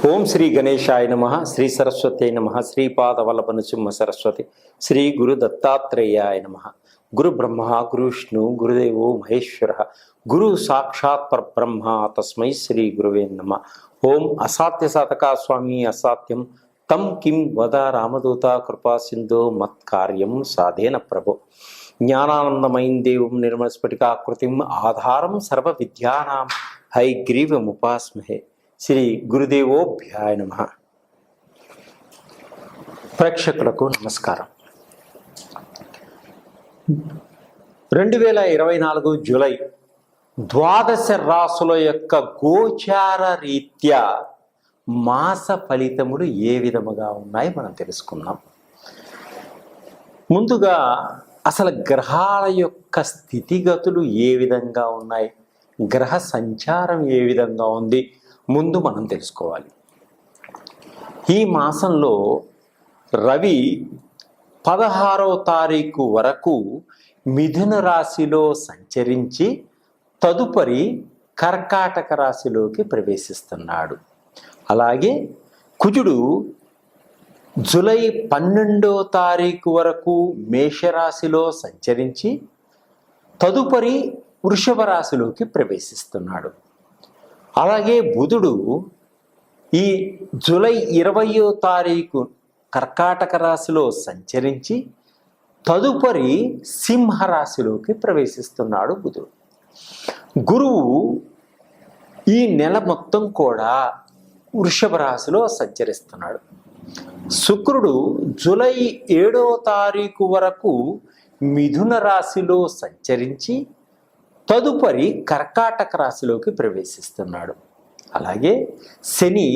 ఓం శ్రీ గణేశాయ నమ, శ్రీ సరస్వతి నమ, శ్రీపాదవల్లభ నృసింహ సరస్వతి, శ్రీ గురు దత్తాత్రేయాయ నమ. గురు బ్రహ్మ గురు విష్ణు గురుదేవో మహేశ్వర, గురు సాక్షాత్ పరబ్రహ్మ తస్మై శ్రీ గురువే నమ. ఓం అసాధ్య సాధకా స్వామి అసాధ్యం తం కిం వద రామదూత కృపా సింధో మత్కార్యం సాధేన ప్రభో. జ్ఞానానందమయం దేవం నిర్మలస్ఫటికాకృతిం ఆధారం సర్వ విద్యానాం హైగ్రీవముపాస్మహే. శ్రీ గురుదేవోభ్యాయ నమః. ప్రేక్షకులకు నమస్కారం. 2024 జూలై ద్వాదశ రాసుల యొక్క గోచార రీత్యా మాస ఫలితములు ఏ విధముగా ఉన్నాయి మనం తెలుసుకున్నాం. ముందుగా అసలు గ్రహాల యొక్క స్థితిగతులు ఏ విధంగా ఉన్నాయి, గ్రహ సంచారం ఏ విధంగా ఉంది ముందు మనం తెలుసుకోవాలి. ఈ మాసంలో రవి 16వ తారీఖు వరకు మిథున రాశిలో సంచరించి తదుపరి కర్కాటక రాశిలోకి ప్రవేశిస్తున్నాడు. అలాగే కుజుడు జూలై 12వ తారీఖు వరకు మేషరాశిలో సంచరించి తదుపరి వృషభ రాశిలోకి ప్రవేశిస్తున్నాడు. అలాగే బుధుడు ఈ జూలై 20వ తారీఖు కర్కాటక రాశిలో సంచరించి తదుపరి సింహరాశిలోకి ప్రవేశిస్తున్నాడు బుధుడు. గురువు ఈ నెల మొత్తం కూడా వృషభ రాశిలో సంచరిస్తున్నాడు. శుక్రుడు జూలై 7వ తారీఖు వరకు మిథున రాశిలో సంచరించి తదుపరి కర్కాటక రాశిలోకి ప్రవేశిస్తున్నాడు. అలాగే శని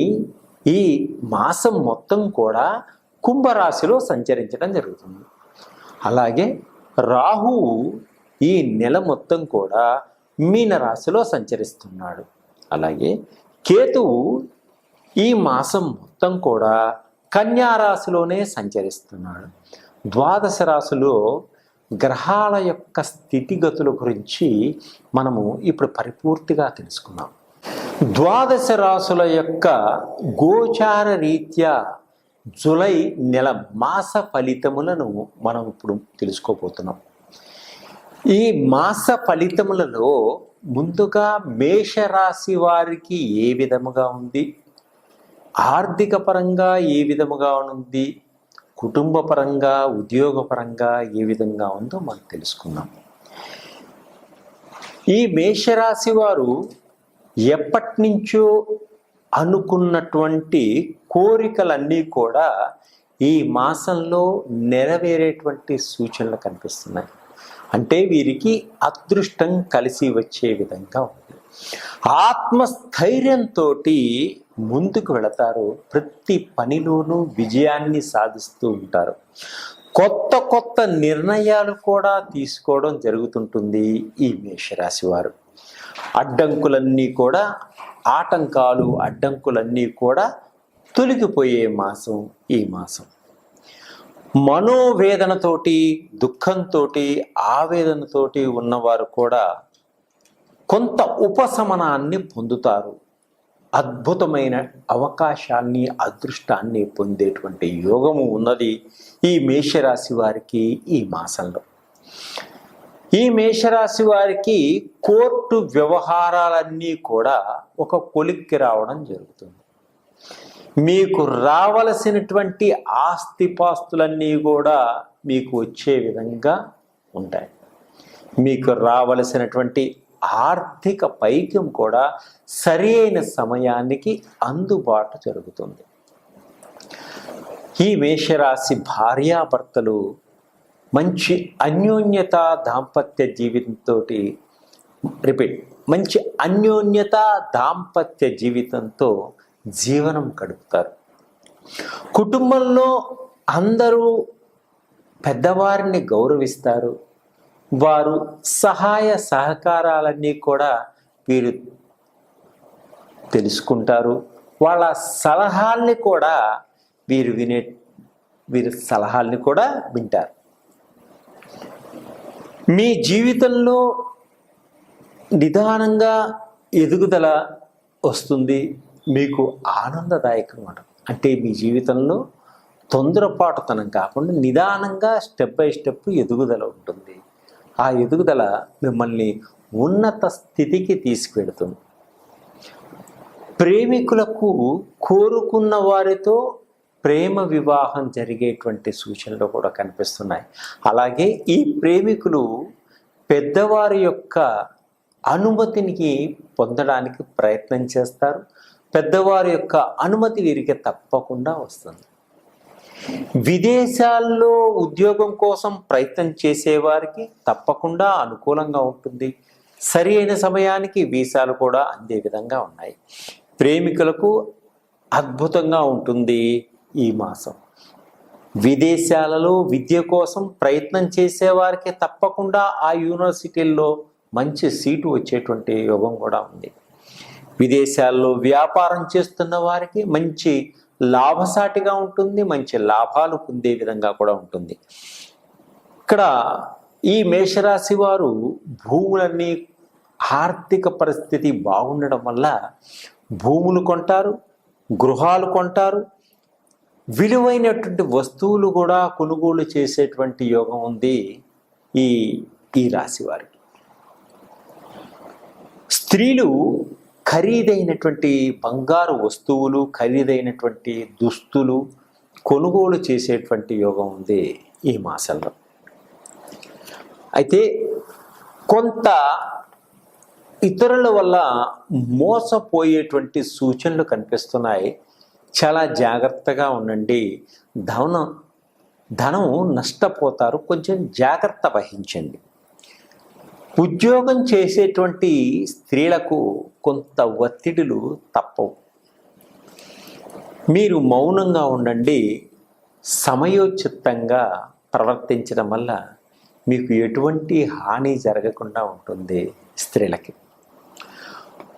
ఈ మాసం మొత్తం కూడా కుంభరాశిలో సంచరించడం జరుగుతుంది. అలాగే రాహువు ఈ నెల మొత్తం కూడా మీనరాశిలో సంచరిస్తున్నాడు. అలాగే కేతువు ఈ మాసం మొత్తం కూడా కన్యా రాశిలోనే సంచరిస్తున్నాడు. ద్వాదశ రాశిలో గ్రహాల యొక్క స్థితిగతుల గురించి మనము ఇప్పుడు పరిపూర్తిగా తెలుసుకున్నాం. ద్వాదశ రాశుల యొక్క గోచార రీత్యా జూలై నెల మాస ఫలితములను మనం ఇప్పుడు తెలుసుకోబోతున్నాం. ఈ మాస ఫలితములలో ముందుగా మేషరాశి వారికి ఏ విధముగా ఉంది, ఆర్థిక పరంగా ఏ విధముగా ఉంది, కుటుంబ పరంగా ఉద్యోగపరంగా ఏ విధంగా ఉందో మనం తెలుసుకుందాం. ఈ మేషరాశి వారు ఎప్పటి నుంచో అనుకున్నటువంటి కోరికలన్నీ కూడా ఈ మాసంలో నెరవేరేటువంటి సూచనలు కనిపిస్తున్నాయి. అంటే వీరికి అదృష్టం కలిసి వచ్చే విధంగా ఉంది. ఆత్మస్థైర్యంతో ముందుకు వెళతారు. ప్రతి పనిలోనూ విజయాన్ని సాధిస్తూ ఉంటారు. కొత్త కొత్త నిర్ణయాలు కూడా తీసుకోవడం జరుగుతుంటుంది ఈ మేషరాశి వారు. అడ్డంకులన్నీ కూడా అడ్డంకులన్నీ కూడా తొలగిపోయే మాసం ఈ మాసం. మనోవేదనతోటి దుఃఖంతో ఆవేదనతోటి ఉన్నవారు కూడా కొంత ఉపశమనాన్ని పొందుతారు. అద్భుతమైన అవకాశాన్ని అదృష్టాన్ని పొందేటువంటి యోగము ఉన్నది ఈ మేషరాశి వారికి ఈ మాసంలో. ఈ మేషరాశి వారికి కోర్టు వ్యవహారాలన్నీ కూడా ఒక కొలిక్కి రావడం జరుగుతుంది. మీకు రావలసినటువంటి ఆస్తిపాస్తులన్నీ కూడా మీకు వచ్చే విధంగా ఉంటాయి. మీకు రావలసినటువంటి ఆర్థిక పైకం కూడా సరైన సమయానికి అందుబాటు జరుగుతుంది. ఈ మేషరాశి భార్యాభర్తలు మంచి అన్యోన్యత దాంపత్య జీవితంతో మంచి అన్యోన్యత దాంపత్య జీవితంతో జీవనం గడుపుతారు. కుటుంబంలో అందరూ పెద్దవారిని గౌరవిస్తారు. వారు సహాయ సహకారాలన్నీ కూడా వీరు తెలుసుకుంటారు. వాళ్ళ సలహాల్ని కూడా వీరి సలహాల్ని కూడా వింటారు. మీ జీవితంలో నిదానంగా ఎదుగుదల వస్తుంది. మీకు ఆనందదాయకం అన్నమాట. అంటే మీ జీవితంలో తొందరపాటుతనం కాకుండా నిదానంగా స్టెప్ బై స్టెప్ ఎదుగుదల ఉంటుంది. ఆ ఎదుగుదల మిమ్మల్ని ఉన్నత స్థితికి తీసుకెడుతుంది. ప్రేమికులకు కోరుకున్న వారితో ప్రేమ వివాహం జరిగేటువంటి సూచనలు కూడా కనిపిస్తున్నాయి. అలాగే ఈ ప్రేమికులు పెద్దవారి యొక్క అనుమతిని పొందడానికి ప్రయత్నం చేస్తారు. పెద్దవారి యొక్క అనుమతి వీరికి తప్పకుండా వస్తుంది. విదేశాల్లో ఉద్యోగం కోసం ప్రయత్నం చేసేవారికి తప్పకుండా అనుకూలంగా ఉంటుంది. సరి అయిన సమయానికి వీసాలు కూడా అందే విధంగా ఉన్నాయి. ప్రేమికులకు అద్భుతంగా ఉంటుంది ఈ మాసం. విదేశాలలో విద్య కోసం ప్రయత్నం చేసేవారికి తప్పకుండా ఆ యూనివర్సిటీల్లో మంచి సీటు వచ్చేటువంటి యోగం కూడా ఉంది. విదేశాల్లో వ్యాపారం చేస్తున్న వారికి మంచి లాభసాటిగా ఉంటుంది. మంచి లాభాలు పొందే విధంగా కూడా ఉంటుంది. ఇక్కడ ఈ మేషరాశి వారు భూములన్నీ ఆర్థిక పరిస్థితి బాగుండడం వల్ల భూములు కొంటారు, గృహాలు కొంటారు, విలువైనటువంటి వస్తువులు కూడా కొనుగోలు చేసేటువంటి యోగం ఉంది ఈ రాశి వారికి. స్త్రీలు ఖరీదైనటువంటి బంగారు వస్తువులు, ఖరీదైనటువంటి దుస్తులు కొనుగోలు చేసేటువంటి యోగం ఉంది ఈ మాసంలో. అయితే కొంత ఇతరుల వల్ల మోసపోయేటువంటి సూచనలు కనిపిస్తున్నాయి. చాలా జాగ్రత్తగా ఉండండి. ధనం నష్టపోతారు. కొంచెం జాగ్రత్త వహించండి. ఉద్యోగం చేసేటువంటి స్త్రీలకు కొంత ఒత్తిడులు తప్పవు. మీరు మౌనంగా ఉండండి. సమయోచితంగా ప్రవర్తించడం వల్ల మీకు ఎటువంటి హాని జరగకుండా ఉంటుంది స్త్రీలకి.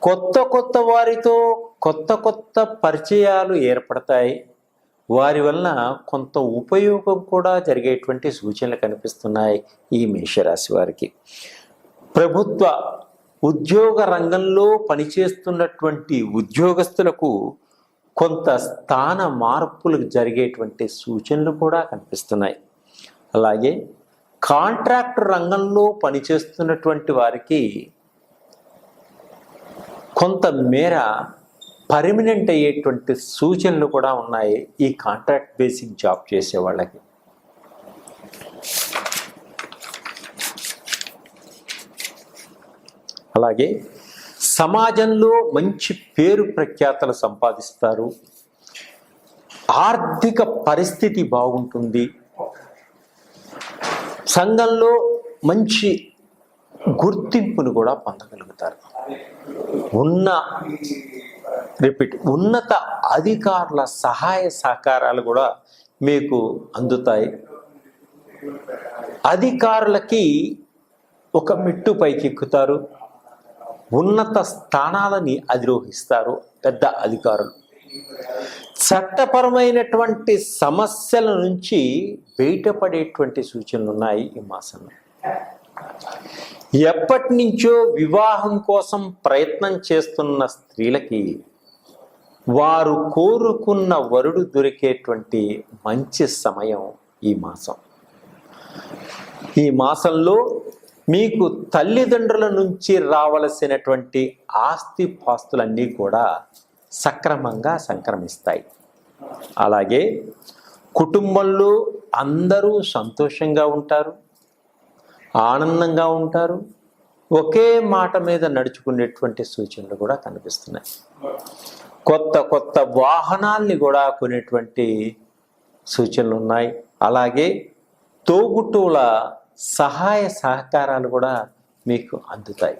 కొత్త వారితో కొత్త పరిచయాలు ఏర్పడతాయి. వారి వలన కొంత ఉపయోగం కూడా జరిగేటువంటి సూచనలు కనిపిస్తున్నాయి ఈ మేషరాశి వారికి. ప్రభుత్వ ఉద్యోగ రంగంలో పనిచేస్తున్నటువంటి ఉద్యోగస్తులకు కొంత స్థాన మార్పులు జరిగేటువంటి సూచనలు కూడా కనిపిస్తున్నాయి. అలాగే కాంట్రాక్ట్ రంగంలో పనిచేస్తున్నటువంటి వారికి కొంత మేర పర్మనెంట్ అయ్యేటువంటి సూచనలు కూడా ఉన్నాయి ఈ కాంట్రాక్ట్ బేసిక్ జాబ్ చేసే వాళ్ళకి. అలాగే సమాజంలో మంచి పేరు ప్రఖ్యాతలు సంపాదిస్తారు. ఆర్థిక పరిస్థితి బాగుంటుంది. సంఘంలో మంచి గుర్తింపును కూడా పొందగలుగుతారు. ఉన్నత అధికారుల సహాయ సహకారాలు కూడా మీకు అందుతాయి. అధికారులకి ఒక మెట్టు పైకి ఎక్కుతారు. ఉన్నత స్థానాలని అధిరోహిస్తారు పెద్ద అధికారులు. చట్టపరమైనటువంటి సమస్యల నుంచి బయటపడేటువంటి సూచనలు ఉన్నాయి ఈ మాసంలో. ఎప్పటి నుంచో వివాహం కోసం ప్రయత్నం చేస్తున్న స్త్రీలకి వారు కోరుకున్న వరుడు దొరికేటువంటి మంచి సమయం ఈ మాసం. ఈ మాసంలో మీకు తల్లిదండ్రుల నుంచి రావలసినటువంటి ఆస్తి పాస్తులన్నీ కూడా సక్రమంగా సంక్రమిస్తాయి. అలాగే కుటుంబంలో అందరూ సంతోషంగా ఉంటారు, ఆనందంగా ఉంటారు. ఒకే మాట మీద నడుచుకునేటువంటి సూచనలు కూడా కనిపిస్తున్నాయి. కొత్త వాహనాల్ని కూడా కొనేటువంటి సూచనలు ఉన్నాయి. అలాగే తోబుట్టువుల సహాయ సహకారాలు కూడా మీకు అందుతాయి.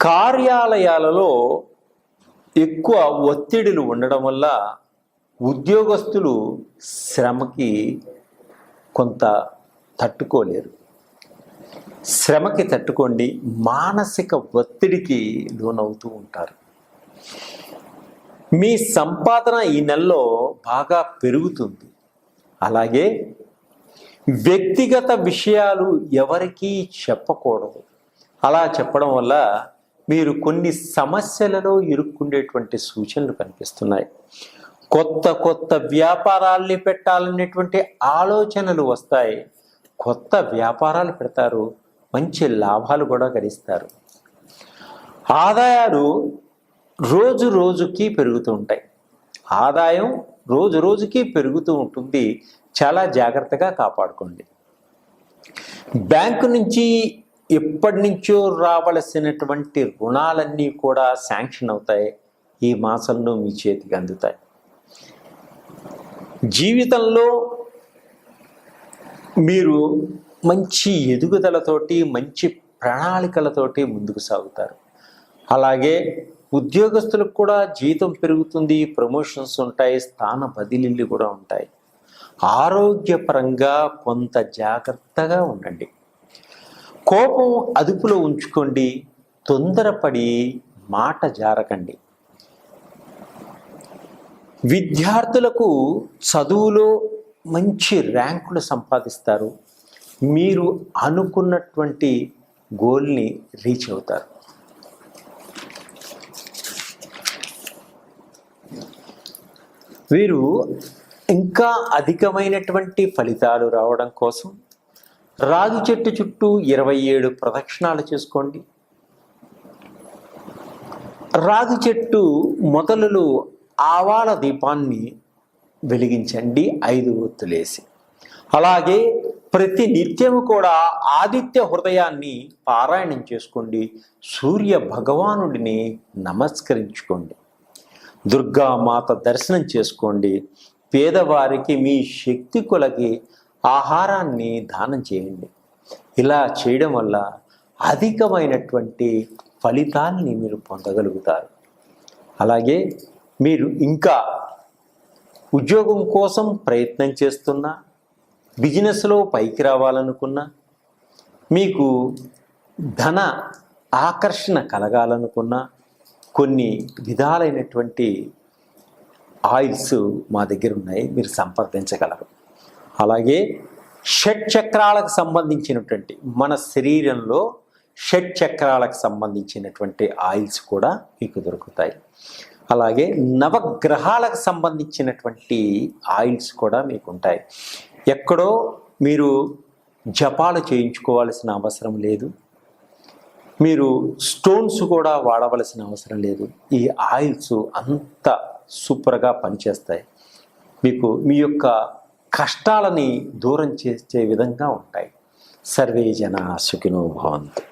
కార్యాలయాలలో ఎక్కువ ఒత్తిడులు ఉండడం వల్ల ఉద్యోగస్తులు శ్రమకి కొంత తట్టుకోలేరు. శ్రమకి తట్టుకోండి. మానసిక ఒత్తిడికి లోనవుతూ ఉంటారు. మీ సంపాదన ఈ నెలలో బాగా పెరుగుతుంది. అలాగే వ్యక్తిగత విషయాలు ఎవరికీ చెప్పకూడదు. అలా చెప్పడం వల్ల మీరు కొన్ని సమస్యలలో ఇరుక్కుండేటువంటి సూచనలు కనిపిస్తున్నాయి. కొత్త కొత్త వ్యాపారాల్ని పెట్టాలనేటువంటి ఆలోచనలు వస్తాయి. కొత్త వ్యాపారాలు పెడతారు, మంచి లాభాలు కూడా గడిస్తారు. ఆదాయాలు రోజు రోజుకి పెరుగుతూ ఉంటాయి. ఆదాయం రోజు రోజుకి పెరుగుతూ ఉంటుంది. చాలా జాగ్రత్తగా కాపాడుకోండి. బ్యాంకు నుంచి ఎప్పటి నుంచో రావలసినటువంటి రుణాలన్నీ కూడా శాంక్షన్ అవుతాయి. ఈ మాసంలో మీ చేతికి అందుతాయి. జీవితంలో మీరు మంచి ఎదుగుదలతోటి, మంచి ప్రణాళికలతోటి ముందుకు సాగుతారు. అలాగే ఉద్యోగస్తులకు కూడా జీతం పెరుగుతుంది, ప్రమోషన్స్ ఉంటాయి, స్థాన బదిలీలు కూడా ఉంటాయి. ఆరోగ్యపరంగా కొంత జాగ్రత్తగా ఉండండి. కోపం అదుపులో ఉంచుకోండి. తొందరపడి మాట జారకండి. విద్యార్థులకు చదువులో మంచి ర్యాంకులు సంపాదిస్తారు. మీరు అనుకున్నటువంటి గోల్ని రీచ్ అవుతారు. వీరు ఇంకా అధికమైనటువంటి ఫలితాలు రావడం కోసం రాగి చెట్టు చుట్టూ 27 ప్రదక్షిణాలు చేసుకోండి. రాగి చెట్టు మొదలులో ఆవాల దీపాన్ని వెలిగించండి 5 ఒత్తులేసి. అలాగే ప్రతి నిత్యము కూడా ఆదిత్య హృదయాన్ని పారాయణం చేసుకోండి. సూర్య భగవానుడిని నమస్కరించుకోండి. దుర్గామాత దర్శనం చేసుకోండి. పేదవారికి మీ శక్తి కొలది ఆహారాన్ని దానం చేయండి. ఇలా చేయడం వల్ల అధికమైనటువంటి ఫలితాన్ని మీరు పొందగలుగుతారు. అలాగే మీరు ఇంకా ఉద్యోగం కోసం ప్రయత్నం చేస్తున్నా, బిజినెస్లో పైకి రావాలనుకున్నా, మీకు ధన ఆకర్షణ కలగాలనుకున్నా కొన్ని విధాలైనటువంటి ఆయిల్స్ మా దగ్గర ఉన్నాయి, మీరు సంప్రదించగలరు. అలాగే షట్ చక్రాలకు సంబంధించినటువంటి మన శరీరంలో షట్ చక్రాలకు సంబంధించినటువంటి ఆయిల్స్ కూడా మీకు దొరుకుతాయి. అలాగే నవగ్రహాలకు సంబంధించినటువంటి ఆయిల్స్ కూడా మీకు ఉంటాయి. ఎక్కడో మీరు జపాలు చేయించుకోవాల్సిన అవసరం లేదు. మీరు స్టోన్స్ కూడా వాడవలసిన అవసరం లేదు. ఈ ఆయిల్స్ అంత సూపర్గా పనిచేస్తాయి. మీకు మీ యొక్క కష్టాలని దూరం చేసే విధంగా ఉంటాయి. సర్వే జనా సుఖినో భవంతు.